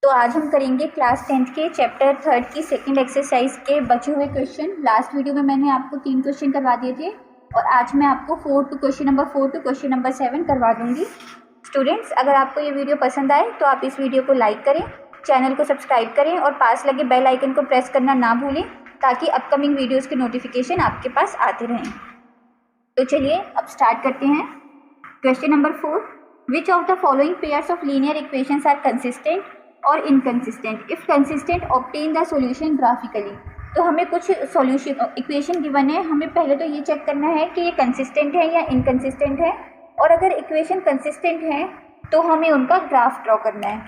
तो आज हम करेंगे क्लास 10th के चैप्टर 3 की सेकंड एक्सरसाइज के बचे हुए क्वेश्चन। लास्ट वीडियो में मैंने आपको 3 क्वेश्चन करवा दिए थे और आज मैं आपको question number 4 to question number 7 करवा दूंगी। स्टूडेंट्स, अगर आपको ये वीडियो पसंद आए तो आप इस वीडियो को लाइक करें, चैनल को सब्सक्राइब करें और पास लगे बेल आइकन को प्रेस करना ना भूलें ताकि अपकमिंग वीडियोज़ के नोटिफिकेशन आपके पास आते रहें। तो चलिए अब स्टार्ट करते हैं। Question number 4, which of the following pairs of linear equations are consistent और inconsistent? If consistent obtain the solution graphically. तो हमें कुछ सॉल्यूशन इक्वेशन गिवन है, हमें पहले तो ये चेक करना है कि ये कंसिस्टेंट है या इनकंसिस्टेंट है, और अगर इक्वेशन कंसिस्टेंट है तो हमें उनका ग्राफ ड्रॉ करना है।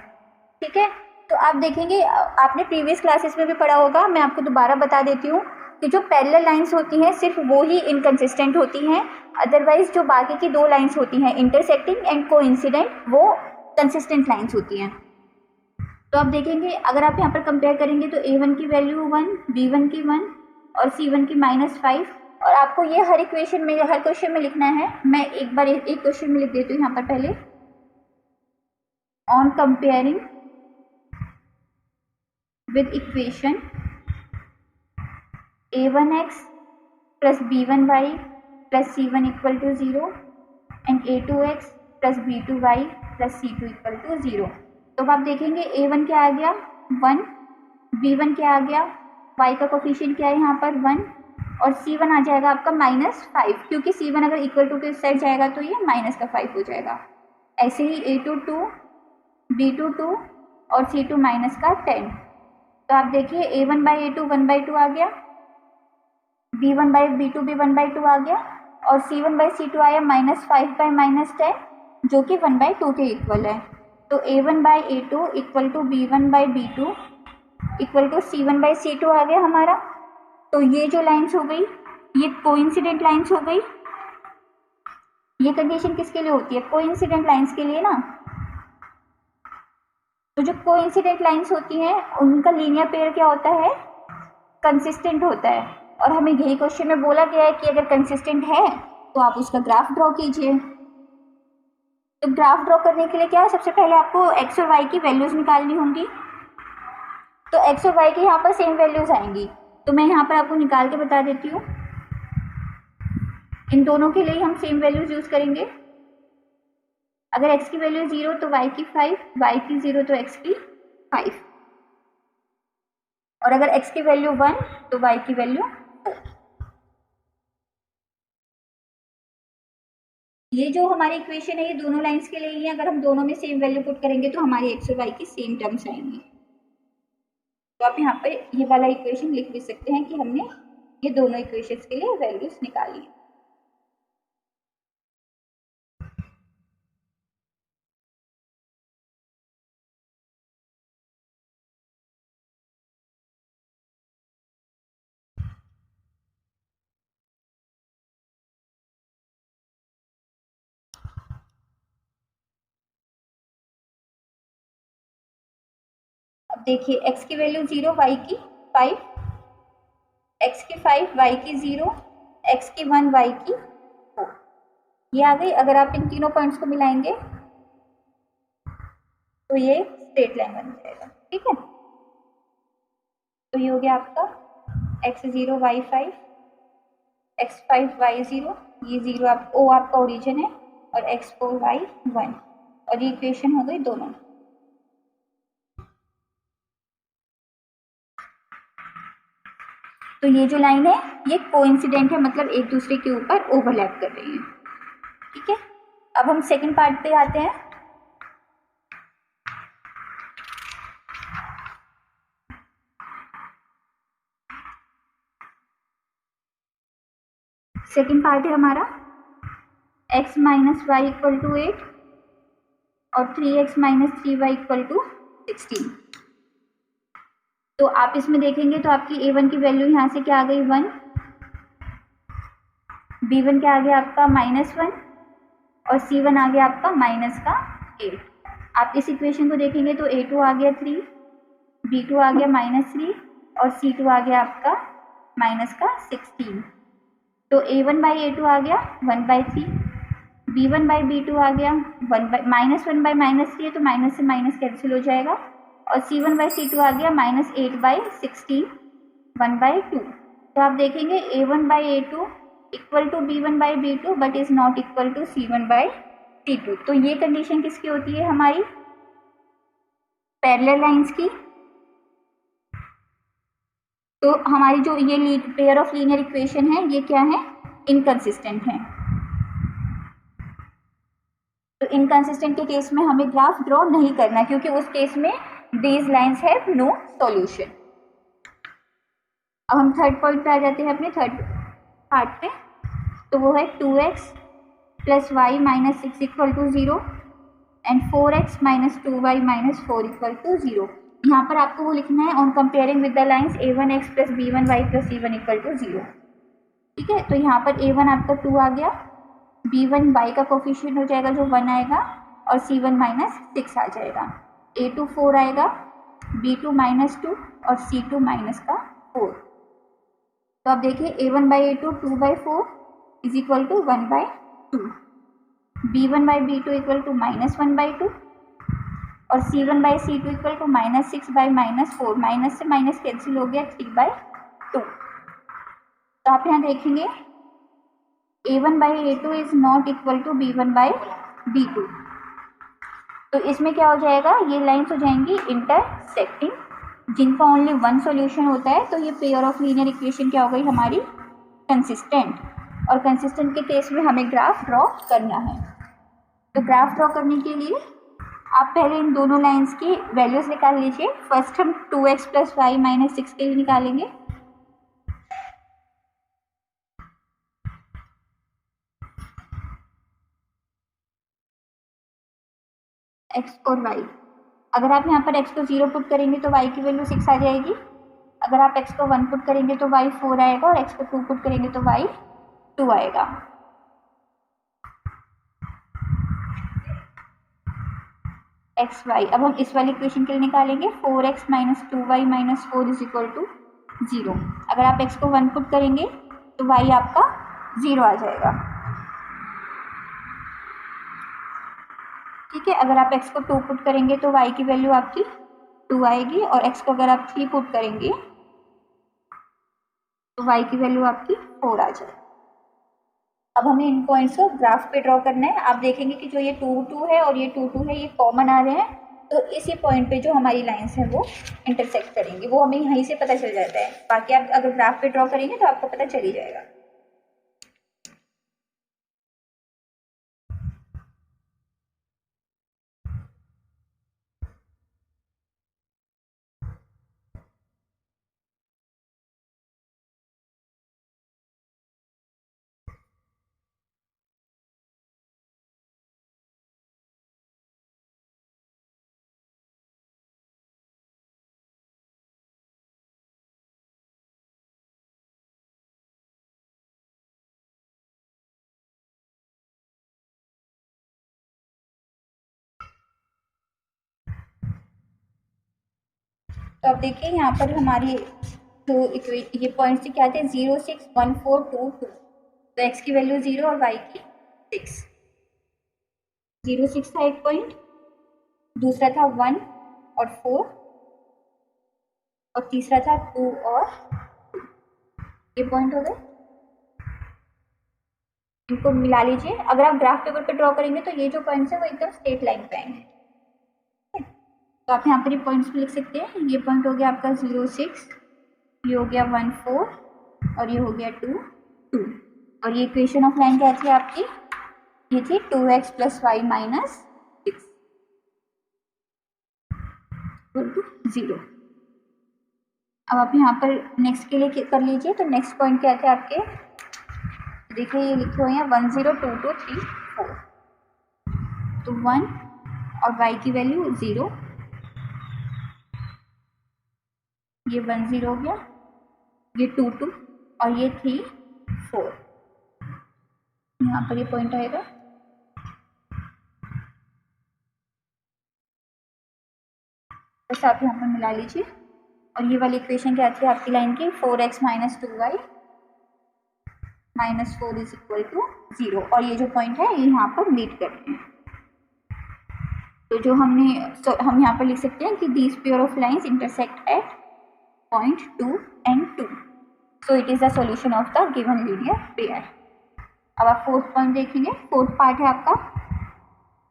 ठीक है, तो आप देखेंगे, आपने प्रीवियस क्लासेस में भी पढ़ा होगा, मैं आपको दोबारा बता देती हूँ कि जो पैरेलल लाइंस होती हैं सिर्फ वो ही इनकंसिस्टेंट होती हैं, अदरवाइज जो बाकी की 2 लाइंस होती हैं इंटरसेक्टिंग एंड कोइंसिडेंट, वो कंसिस्टेंट लाइंस होती हैं। तो आप देखेंगे, अगर आप यहाँ पर कंपेयर करेंगे तो A1 की वैल्यू 1, B1 की 1 और C1 की -5, और आपको ये हर इक्वेशन में, हर क्वेश्चन में लिखना है। मैं एक बार एक क्वेश्चन में लिख देती हूँ यहाँ पर पहले। On comparing with equation A1x plus B1y plus C1 equal to 0 and A2x plus B2y plus C2 equal to 0। तो अब आप देखेंगे A1 क्या आ गया 1, B1 क्या आ गया, y का कोफिशिएंट क्या है यहाँ पर 1, और C1 आ जाएगा आपका -5, क्योंकि C1 अगर इक्वल टू के साइड जाएगा तो ये -5 हो जाएगा। ऐसे ही A2 2, B2 2 और C2 -10। तो आप देखिए A1/A2 1/2 आ गया, B1/B2 भी 1/2 आ गया, और C1/C2 आया -5/10 जो कि 1/2 के इक्वल है। तो A1/A2 equal to B1/B2 equal to C1/C2 आ गया हमारा। तो ये जो लाइंस हो गई ये कोइंसिडेंट लाइंस हो गई। ये कंडीशन किसके लिए होती है? कोइंसिडेंट लाइंस के लिए ना। तो जो कोइंसिडेंट लाइंस होती हैं उनका लीनियर पेयर क्या होता है? कंसिस्टेंट होता है। और हमें यही क्वेश्चन में बोला गया है कि अगर कंसिस्टेंट है तो आप उसका ग्राफ ड्रॉ कीजिए। तो ग्राफ ड्रॉ करने के लिए क्या है, सबसे पहले आपको x और y की वैल्यूज निकालनी होंगी। तो x और y की यहाँ पर सेम वैल्यूज आएंगी, तो मैं यहाँ पर आपको निकाल के बता देती हूँ। इन दोनों के लिए हम सेम वैल्यूज यूज करेंगे। अगर x की वैल्यू 0 तो y की 5, y की 0 तो x की 5, और अगर x की वैल्यू 1 तो y की वैल्यू 4। ये जो हमारी इक्वेशन है ये दोनों लाइंस के लिए ही है। अगर हम दोनों में सेम वैल्यू पुट करेंगे तो हमारी x और y की सेम टर्म्स आएंगी। तो आप यहाँ पर ये वाला इक्वेशन लिख भी सकते हैं कि हमने ये दोनों इक्वेशंस के लिए वैल्यूज निकाली है। अब देखिए x की वैल्यू 0, y की 5, x की 5, y की 0, x की 1, y की 4, ये आ गई। अगर आप इन तीनों पॉइंट्स को मिलाएंगे तो ये स्ट्रेट लाइन बन जाएगा। ठीक है, तो ये हो गया आपका x0 y5 x5 y0, ये 0 आप O आपका ओरिजिन है, और x4 y1, और ये इक्वेशन हो गई दोनों। तो ये जो लाइन है ये कोइंसिडेंट है, मतलब एक दूसरे के ऊपर ओवरलैप कर रही है। ठीक है, अब हम सेकंड पार्ट पे आते हैं। सेकंड पार्ट है हमारा x - y इक्वल टू 8 और 3x - 3y इक्वल टू 16। तो आप इसमें देखेंगे तो आपकी A1 की वैल्यू यहाँ से क्या आ गई 1, B1 क्या आ गया आपका -1, और C1 आ गया आपका -8। आप इस इक्वेशन को देखेंगे तो A2 आ गया 3, B2 आ गया -3 और C2 आ गया आपका -16। तो A1/A2 आ गया 1/3, B1/B2 आ गया -1/3 है, तो माइनस से माइनस कैंसिल हो जाएगा, और C1/C2 आ गया -8/16 1/2। तो आप देखेंगे A1/A2 equal to B1/B2 but is not equal to C1/C2। तो ये कंडीशन किसकी होती है, हमारी पैरेलल लाइंस की। तो हमारी जो ये पेयर ऑफ लीनियर इक्वेशन है ये क्या है, इनकंसिस्टेंट है। तो इनकंसिस्टेंट के केस में हमें ग्राफ ड्रॉ नहीं करना क्योंकि उस केस में these lines have no solution. अब हम थर्ड पॉइंट पे आ जाते हैं, अपने थर्ड पार्ट पे। तो वो है 2x + y - 6 = 0 and 4x - 2y - 4 = 0। यहाँ पर आपको वो लिखना है on comparing with the lines a1x + b1y + c1 = 0। ठीक है, तो यहाँ पर a1 आपका 2 आ गया, b1 y का कोफिशिएंट हो जाएगा जो 1 आएगा और c1 - 6 आ जाएगा, a2 4 आएगा, b2 -2 और c2 -4। तो आप देखिए a1/a2 2/4 = 1/2, b1/b2 = -1/2 और c1/c2 = -6/-4। माइनस से माइनस कैंसिल हो गया 3/2। तो आप यहाँ देखेंगे a1/a2 is not equal to b1/b2। तो इसमें क्या हो जाएगा, ये लाइन्स हो जाएंगी इंटरसेक्टिंग जिनका ओनली वन सॉल्यूशन होता है। तो ये पेयर ऑफ लीनियर इक्वेशन क्या हो गई हमारी, कंसिस्टेंट। और कंसिस्टेंट के केस में हमें ग्राफ ड्रॉ करना है। तो ग्राफ ड्रॉ करने के लिए आप पहले इन दोनों लाइंस की वैल्यूज निकाल लीजिए। फर्स्ट हम 2x + y - 6 के लिए निकालेंगे। x और y, अगर आप यहाँ पर x को 0 पुट करेंगे तो y की वैल्यू 6 आ जाएगी। अगर आप x को 1 पुट करेंगे तो y 4 आएगा और x को 2 पुट करेंगे तो y 2 आएगा। x y, अब हम इस वाली इक्वेशन के लिए निकालेंगे 4x - 2y - 4 = 0। अगर आप x को 1 पुट करेंगे तो y आपका 0 आ जाएगा। ठीक है, अगर आप x को 2 पुट करेंगे तो y की वैल्यू आपकी 2 आएगी और x को अगर आप 3 पुट करेंगे तो y की वैल्यू आपकी 4 आ जाएगी। अब हमें इन पॉइंट्स को ग्राफ पे ड्रॉ करना है। आप देखेंगे कि जो ये 2 2 है और ये 2 2 है ये कॉमन आ रहे हैं, तो इसी पॉइंट पे जो हमारी लाइंस है वो इंटरसेक्ट करेंगी, वो हमें यहीं से पता चल जाता है। बाकी आप अगर ग्राफ पे ड्रॉ करेंगे तो आपको पता चल ही जाएगा। तो अब देखिए यहाँ पर हमारी जो ये पॉइंट्स थे क्या थे, 0 6 1 4 2 2। तो x की वैल्यू 0 और y की 6। 0 6 था एक पॉइंट, दूसरा था 1 और 4 और तीसरा था 2 और 2। ये पॉइंट हो गए, इनको मिला लीजिए। अगर आप ग्राफ पेपर पे ड्रॉ करेंगे तो ये जो पॉइंट्स है वो एकदम स्ट्रेट लाइन पे आएंगे। तो आप यहाँ पर ये पॉइंट्स भी लिख सकते हैं। ये पॉइंट हो गया आपका 0 6, ये हो गया 1 4 और ये हो गया 2 2। और ये इक्वेशन ऑफ लाइन क्या थी आपकी, ये थी 2x + y - 6 = 0। अब आप यहाँ पर नेक्स्ट के लिए कर लीजिए। तो नेक्स्ट पॉइंट क्या थे आपके, देखिए ये लिखे हुए हैं 1 0 2 2 3 4। तो 1 और y की वैल्यू 0, ये 1 0 हो गया, ये 2 2 और ये 3 4। यहाँ पर ये पॉइंट आएगा। बस आप यहाँ पर मिला लीजिए। और ये वाली इक्वेशन क्या थी आपकी लाइन की, 4x - 2y - 4 = 0। और ये जो पॉइंट है ये यहाँ पर मीट करते हैं। तो जो हम यहाँ पर लिख सकते हैं कि these pair of lines intersect at point 2 and 2, so it is the solution of the given linear pair. अब आप फोर्थ पॉइंट देखेंगे। फोर्थ पार्ट है आपका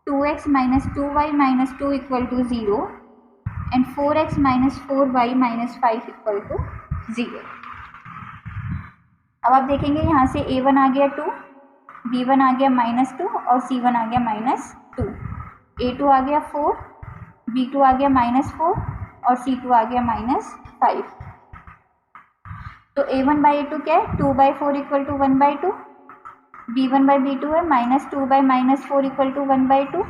2x - 2y - 2 = 0 and 4x - 4y - 5 = 0। अब आप देखेंगे यहाँ से a1 आ गया 2, b1 आ गया -2 और c1 आ गया -2, a2 आ गया 4, b2 आ गया -4 और c2 आ गया -5। तो a1/a2 क्या है, 2/4 = 1/2, b1/b2 है -2/-4 = 1/2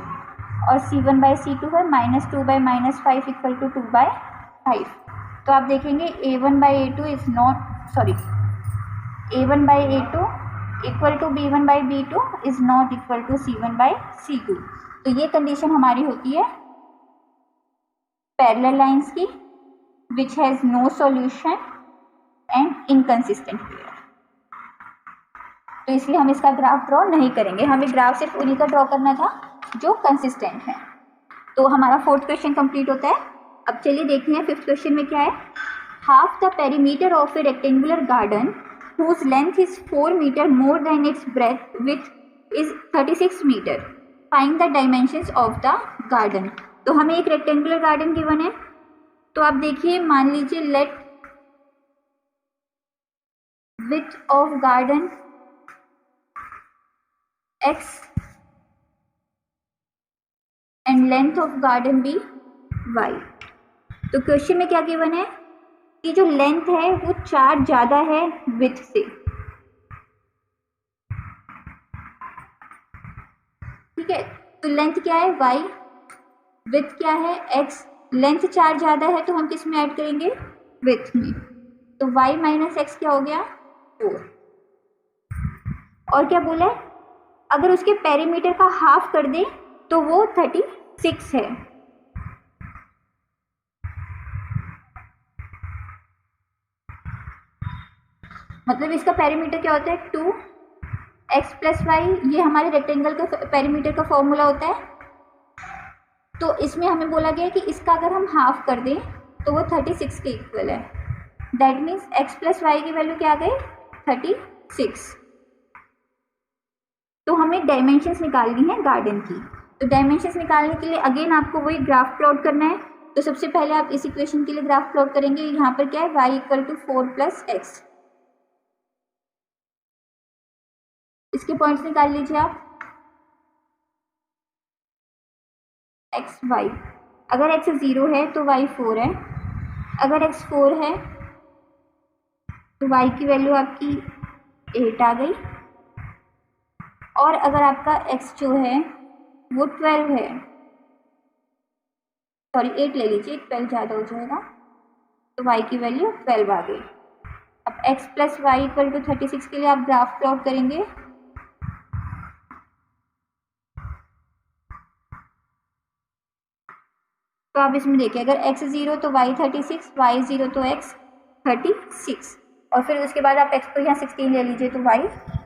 और c1/c2 है -2/-5 = 2/5। तो आप देखेंगे a1/a2 is not a1/a2 = b1/b2 is not equal to c1/c2। तो ये कंडीशन हमारी होती है पैरेलल लाइंस की which has no solution and inconsistent pair. तो इसलिए हम इसका ग्राफ ड्रॉ नहीं करेंगे, हमें ग्राफ सिर्फ उन्हीं का ड्रॉ करना था जो कंसिस्टेंट है। तो हमारा फोर्थ क्वेश्चन कंप्लीट होता है। अब चलिए देखते हैं फिफ्थ क्वेश्चन में क्या है। Half the perimeter of A rectangular garden whose length is 4 meter more than its width is 36 meter. Find the dimensions of the garden. तो हमें एक रेक्टेंगुलर गार्डन गिवन है। तो आप देखिए, मान लीजिए late width of garden x and length of garden be y। तो क्वेश्चन में क्या गिवन है कि जो लेंथ है वो 4 ज्यादा है विड्थ से। ठीक है, तो लेंथ क्या है y, विड्थ क्या है x। लेंथ 4 ज्यादा है तो हम किस में ऐड करेंगे, विड्थ में। तो y - x क्या हो गया 4। और क्या बोला है, अगर उसके पेरीमीटर का हाफ कर दे तो वो 36 है। मतलब इसका पेरीमीटर क्या होता है 2x + y, ये हमारे रेक्टेंगल का पेरीमीटर का फॉर्मूला होता है। तो इसमें हमें बोला गया है कि इसका अगर हम हाफ कर दें तो वो 36 के इक्वल है। दैट मीन्स x + y की वैल्यू क्या आ गई 36। तो हमें डायमेंशंस निकालनी है गार्डन की। तो डायमेंशंस निकालने के लिए अगेन आपको वही ग्राफ प्लॉट करना है। तो सबसे पहले आप इस इक्वेशन के लिए ग्राफ प्लॉट करेंगे। यहाँ पर क्या है y = 4 + x। इसके पॉइंट्स निकाल लीजिए आप x y। अगर x 0 है तो y 4 है, अगर x 4 है तो y की वैल्यू आपकी 8 आ गई, और अगर आपका x जो है वो 12 है, सॉरी 8 ले लीजिए, 12 ज़्यादा हो जाएगा, तो y की वैल्यू 12 आ गई। अब x + y = 36 के लिए आप ग्राफ प्लॉट करेंगे। तो आप इसमें देखिए, अगर x 0 तो y 36, y 0 तो x 36, और फिर उसके बाद आप x को यहाँ 16 ले लीजिए तो y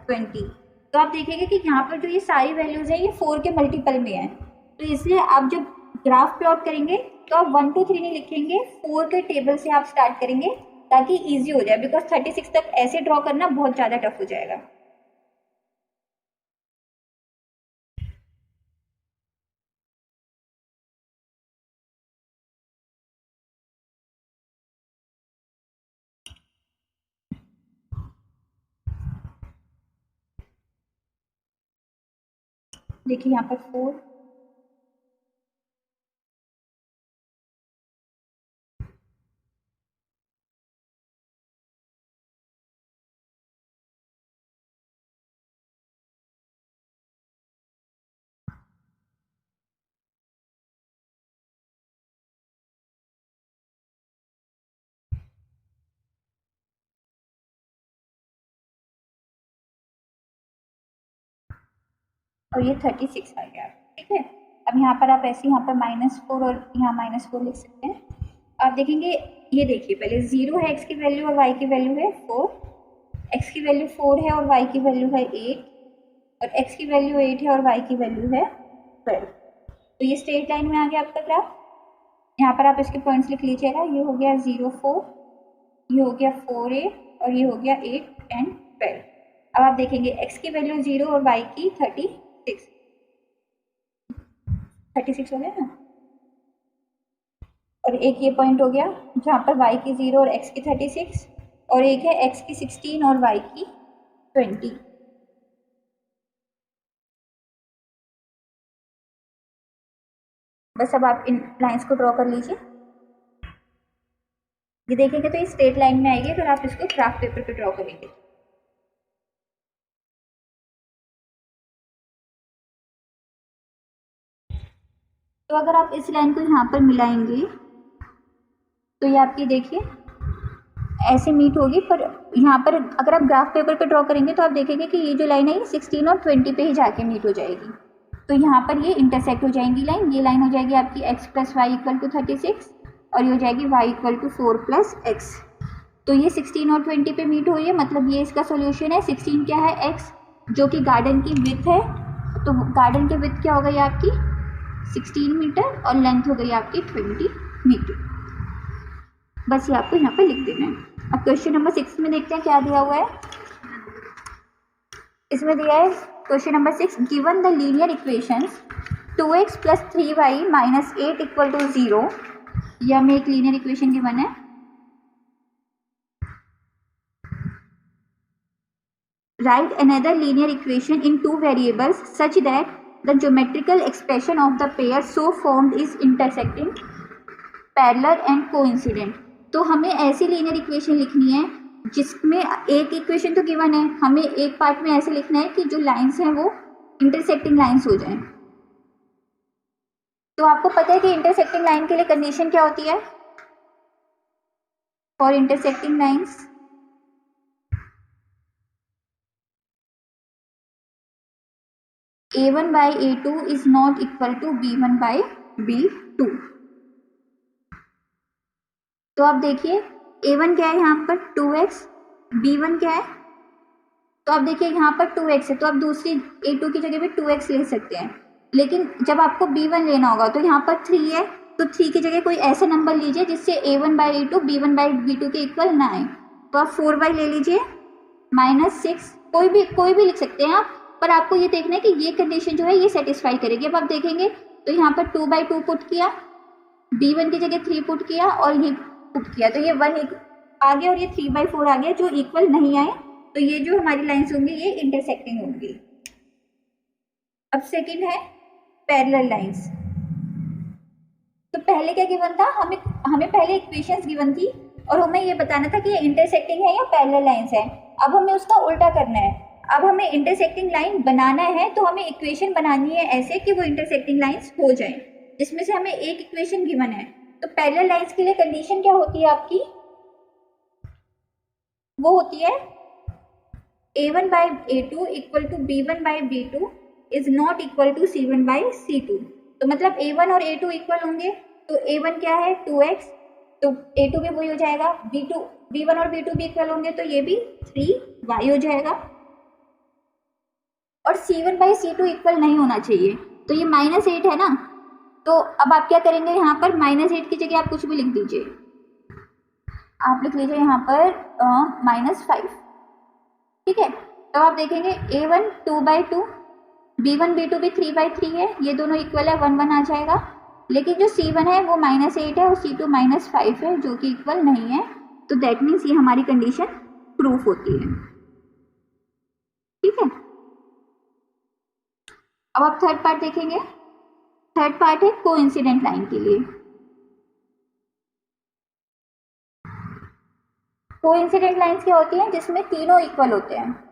20। तो आप देखिएगा कि यहाँ पर जो ये सारी वैल्यूज है ये 4 के मल्टीपल में है। तो इसलिए आप जब ग्राफ प्लॉट करेंगे तो आप 1 2 3 नहीं लिखेंगे, 4 के टेबल से आप स्टार्ट करेंगे ताकि ईजी हो जाए, बिकॉज 36 तक ऐसे ड्रॉ करना बहुत ज़्यादा टफ हो जाएगा। देखिए यहाँ पर 4, और ये 36 आ गया। ठीक है, अब यहाँ पर आप ऐसे यहाँ पर -4 और यहाँ -4 लिख सकते हैं। आप देखेंगे, ये देखिए पहले 0 है x की वैल्यू और y की वैल्यू है 4, x की वैल्यू 4 है और y की वैल्यू है 8, और x की वैल्यू 8 है और y की वैल्यू है 12। तो ये स्ट्रेट लाइन में आ गया आपका ग्राफ। यहाँ पर आप इसके पॉइंट्स लिख लीजिएगा। ये हो गया 0 4, ये हो गया 4a और ये हो गया 8 and 12। अब आप देखेंगे x की वैल्यू 0 और y की 36 हो गया ना। और एक ये पॉइंट हो गया जहाँ पर y की 0 और x की 36, और एक है x की 16 और y की 20। बस अब आप इन लाइंस को ड्रॉ कर लीजिए। ये देखेंगे तो ये स्ट्रेट लाइन में आएगी, फिर आप इसको ग्राफ पेपर पे ड्रॉ करेंगे। तो अगर आप इस लाइन को यहाँ पर मिलाएंगे तो ये आपकी देखिए ऐसे मीट होगी, पर यहाँ पर अगर आप ग्राफ पेपर पे ड्रॉ करेंगे तो आप देखेंगे कि ये जो लाइन है ये 16 और 20 पे ही जाके मीट हो जाएगी। तो यहाँ पर ये इंटरसेक्ट हो जाएंगी लाइन। ये लाइन हो जाएगी आपकी x + y = 36 और ये हो जाएगी y = 4 + x। तो ये 16 और 20 पे मीट हो रही है, मतलब ये इसका सॉल्यूशन है। 16 क्या है, x, जो कि गार्डन की विड्थ है। तो गार्डन की विड्थ क्या हो गई आपकी 16 मीटर और लेंथ हो गई आपकी 20 मीटर। बस ये आपको यहाँ पे लिख देना है। अब क्वेश्चन नंबर 6 में देखते हैं क्या दिया हुआ है। इसमें दिया है question number 6, given the linear equations 2x + 3y - 8 = 0। ये हमें एक लीनियर इक्वेशन गिवन है। Write another linear equation in two variables such that the geometrical expression of the pair so formed is intersecting, parallel and coincident। तो हमें ऐसी linear equation लिखनी है जिसमें एक इक्वेशन तो गिवन है, हमें एक पार्ट में ऐसे लिखना है कि जो लाइंस हैं वो इंटरसेक्टिंग लाइंस हो जाएं। तो आपको पता है कि इंटरसेक्टिंग लाइन के लिए कंडीशन क्या होती है। For intersecting lines a1/a2 is not equal to b1/b2। तो आप देखिए a1 क्या है यहाँ पर 2x, b1 क्या है, तो आप देखिए यहाँ पर 2x है, तो आप दूसरी a2 की जगह पे 2x ले सकते हैं। लेकिन जब आपको b1 लेना होगा तो यहाँ पर 3 है, तो 3 की जगह कोई ऐसा नंबर लीजिए जिससे a1/a2 b1/b2 के इक्वल ना आए। तो आप 4y ले लीजिए -6, कोई भी लिख सकते हैं आप, पर आपको ये देखना है कि ये कंडीशन जो है ये सेटिस्फाई करेगी। अब आप देखेंगे तो यहाँ पर 2/2 पुट किया, b1 की जगह 3 पुट किया और ये पुट किया, तो ये 1 आ गया और ये 3/4 आ गया, जो इक्वल नहीं आए। तो ये जो हमारी लाइंस होंगी ये इंटरसेक्टिंग होंगी। अब सेकंड है पैरेलल लाइंस। तो पहले क्या गिवन था, हमें पहले इक्वेशंस गिवन थी और हमें ये बताना था कि ये इंटरसेक्टिंग है या पैरेलल लाइंस है। अब हमें उसका उल्टा करना है। अब हमें इंटरसेक्टिंग लाइन बनाना है तो हमें इक्वेशन बनानी है ऐसे कि वो इंटरसेक्टिंग लाइंस हो जाए, जिसमें से हमें एक इक्वेशन गिवन है। तो पैरेलल लाइंस के लिए कंडीशन क्या होती है आपकी, वो होती है a1/a2 = b1/b2 is not equal to c1/c2। तो मतलब a1 और a2 इक्वल होंगे, तो a1 क्या है 2x, तो a2 भी वही हो जाएगा। b1 और b2 भी इक्वल होंगे तो ये भी 3y हो जाएगा। और c1/c2 इक्वल नहीं होना चाहिए, तो ये -8 है ना। तो अब आप क्या करेंगे, यहाँ पर -8 की जगह आप कुछ भी लिख दीजिए। आप लिख लीजिए यहाँ पर -5, ठीक है। तो आप देखेंगे a1 2/2, b1 b2 भी 3/3 है, ये दोनों इक्वल है, 1 1 आ जाएगा। लेकिन जो c1 है वो -8 है और c2 -5 है, जो कि इक्वल नहीं है। तो दैट मीन्स ये हमारी कंडीशन प्रूफ होती है, ठीक है। अब आप थर्ड पार्ट देखेंगे। थर्ड पार्ट है कोइंसिडेंट लाइन के लिए। कोइंसिडेंट लाइंस क्या होती हैं, जिसमें तीनों इक्वल होते हैं।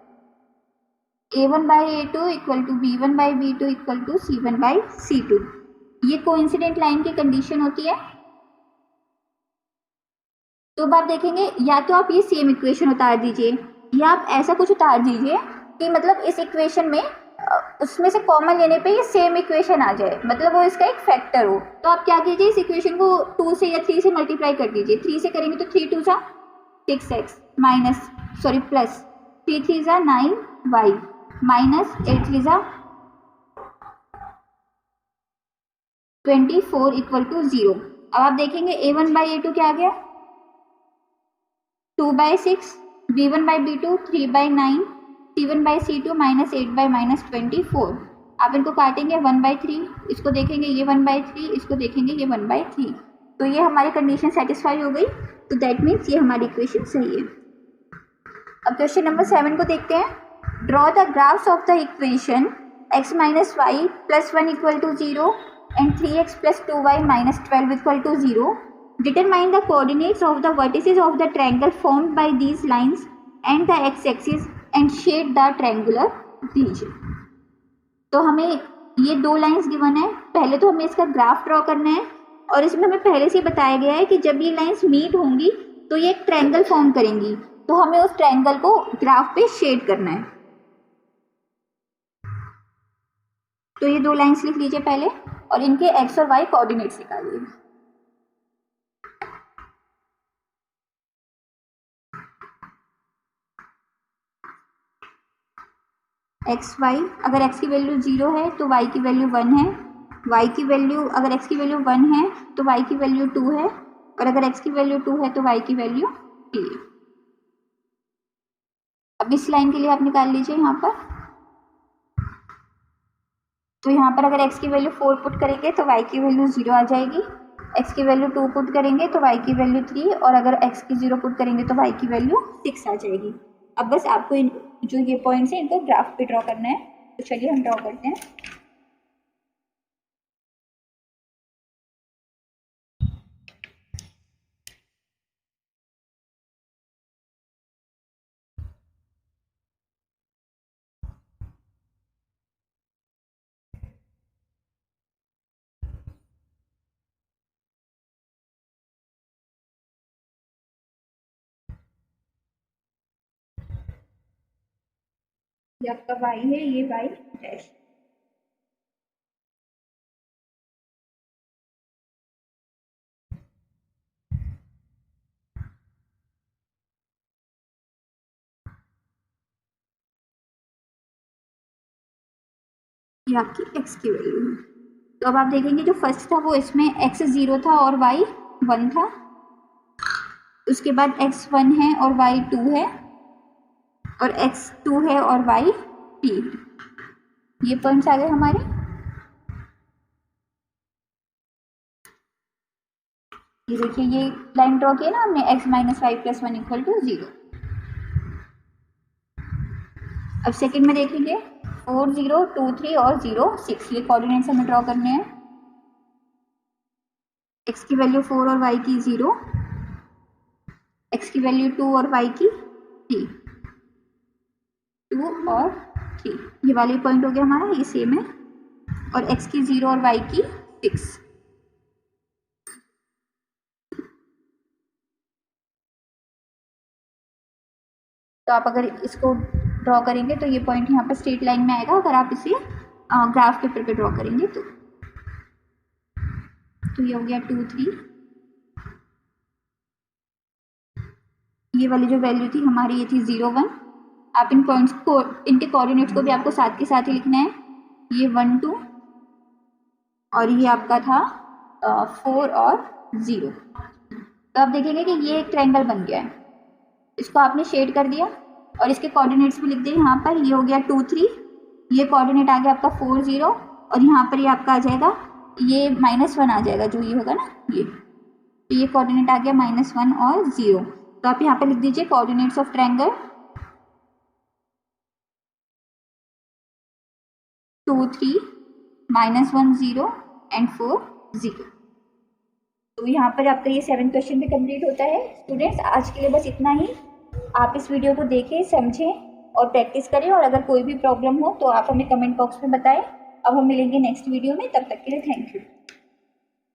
a1/a2 = b1/b2 = c1/c2। ये कोइंसिडेंट लाइन की कंडीशन होती है। तो अब आप देखेंगे या तो आप ये सेम इक्वेशन उतार दीजिए या आप ऐसा कुछ उतार दीजिए कि मतलब इस इक्वेशन में उसमें से कॉमन लेने पे ये सेम इक्वेशन आ जाए, मतलब वो इसका एक फैक्टर हो। तो आप क्या कीजिए, इस इक्वेशन को 2 से या 3 से मल्टीप्लाई कर दीजिए। 3 से करेंगे तो 3 2 = 6x plus 3 3 = 9y -8 3 = 24 equal to 0। अब आप देखेंगे A1/A2 क्या आ गया, 2/6, B1/B2 3/9, C1/C2 -8/-24। आप इनको काटेंगे 1/3, इसको देखेंगे ये 1/3, इसको देखेंगे ये 1/3। तो ये हमारी कंडीशन सेटिस्फाई हो गई, तो दैट मीन्स ये हमारी इक्वेशन सही है। अब क्वेश्चन नंबर 7 को देखते हैं। Draw the graphs of the equation x - y + 1 = 0 and 3x + 2y - 12 = 0. Determine the coordinates of the vertices of the triangle formed by these lines and the x-axis and shade the triangular region. तो हमें ये दो lines given है, पहले तो हमें इसका graph draw करना है और इसमें हमें पहले से बताया गया है कि जब ये लाइंस मीट होंगी तो ये एक ट्रायंगल फॉर्म करेंगी, तो हमें उस ट्रायंगल को ग्राफ पे शेड करना है। तो ये दो लाइंस लिख लीजिए पहले और इनके एक्स और वाई कोऑर्डिनेट्स निकालिए। एक्स वाई, अगर एक्स की वैल्यू 0 है तो वाई की वैल्यू 1 है, वाई की वैल्यू अगर एक्स की वैल्यू 1 है तो वाई की वैल्यू 2 है, और अगर एक्स की वैल्यू 2 है तो वाई की वैल्यू 3 है। अब इस लाइन के लिए आप निकाल लीजिए यहाँ पर। तो यहाँ पर अगर x की वैल्यू 4 पुट करेंगे तो y की वैल्यू 0 आ जाएगी, x की वैल्यू 2 पुट करेंगे तो y की वैल्यू 3, और अगर x की 0 पुट करेंगे तो y की वैल्यू 6 आ जाएगी। अब बस आपको जो ये पॉइंट्स हैं इनको ग्राफ पे ड्रॉ करना है, तो चलिए हम ड्रॉ करते हैं। ये आपका y है, ये y डैश। ये आपकी x की वैल्यू है। तो अब आप देखेंगे जो फर्स्ट था वो इसमें x 0 था और y 1 था, उसके बाद x 1 है और y 2 है, और x 2 है और y 3 है। ये पॉइंट्स आ गए हमारे। ये देखिए ये लाइन ड्रॉ किया ना हमने, x - y + 1 = 0। अब सेकंड में देखेंगे 4 0 2 3 और 0 6, ये कोऑर्डिनेट्स हमें ड्रॉ करने हैं। x की वैल्यू 4 और y की 0, x की वैल्यू 2 और y की 3, 2 और 3, ये वाले पॉइंट हो गया हमारा, ये सेम है, और x की 0 और y की 6। तो आप अगर इसको ड्रॉ करेंगे तो ये पॉइंट यहाँ पर स्ट्रेट लाइन में आएगा, अगर आप इसे ग्राफ पेपर पे ड्रॉ करेंगे तो ये हो गया 2 3। ये वाली जो वैल्यू थी हमारी ये थी 0 1। आप इन पॉइंट्स को, इनके कोऑर्डिनेट्स को भी आपको साथ के साथ ही लिखना है। ये 1 2 और ये आपका था 4 और 0। तो आप देखेंगे कि ये एक ट्रायंगल बन गया है, इसको आपने शेड कर दिया और इसके कोऑर्डिनेट्स भी लिख दिए यहाँ पर। ये हो गया 2 3, ये कोऑर्डिनेट आ गया आपका 4 0, और यहाँ पर ये आपका आ जाएगा ये -1 आ जाएगा, जो ये होगा ना ये, तो ये कोऑर्डिनेट आ गया -1 और 0। तो आप यहाँ पर लिख दीजिए कोऑर्डिनेट्स ऑफ ट्रायंगल 2 3 -1 0 एंड 4 0। तो यहाँ पर आपका ये 7 क्वेश्चन भी कंप्लीट होता है। स्टूडेंट्स आज के लिए बस इतना ही। आप इस वीडियो को देखें, समझें और प्रैक्टिस करें, और अगर कोई भी प्रॉब्लम हो तो आप हमें कमेंट बॉक्स में बताएं। अब हम मिलेंगे नेक्स्ट वीडियो में, तब तक के लिए थैंक यू।